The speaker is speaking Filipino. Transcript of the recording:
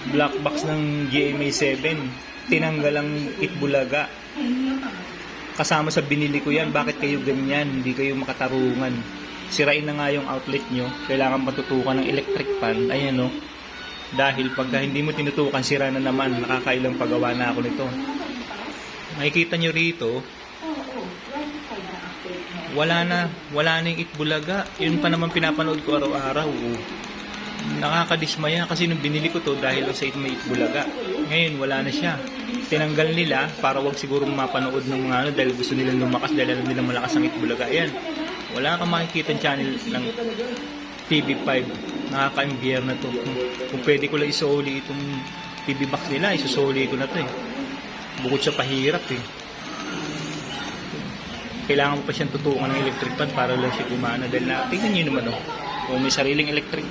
Black box ng GMA 7. Tinanggal ang Itbulaga. Kasama sa binili ko yan. Bakit kayo ganyan? Hindi kayo makatarungan. Sirain na nga yung outlet nyo. Kailangan matutukan ng electric fan. Ayan o. Dahil pagka hindi mo tinutukan, sira na naman. Nakakailang paggawa na ako nito. Makikita nyo rito, wala na yung Itbulaga. Yun pa naman pinapanood ko araw-araw. Nakakadismaya kasi nung binili ko to dahil sa may Itbulaga. Ngayon wala na siya. Tinanggal nila para wag siguro mapanood ng mga ano dahil gusto nilang lumakas dahil alam nilang malakas ang Itbulaga. Ayan. Wala kang makikita ng channel ng TV5. Nakaka-imbiyer na to. Kung pwede ko lang isoli itong TV box nila, isusoli ko na to eh. Bukod sa pahirap eh. Kailangan mo pa siyang tutukan ng electric fan para lang siya gumana dahil na, tingnan nyo naman oh. Kung may sariling electric fan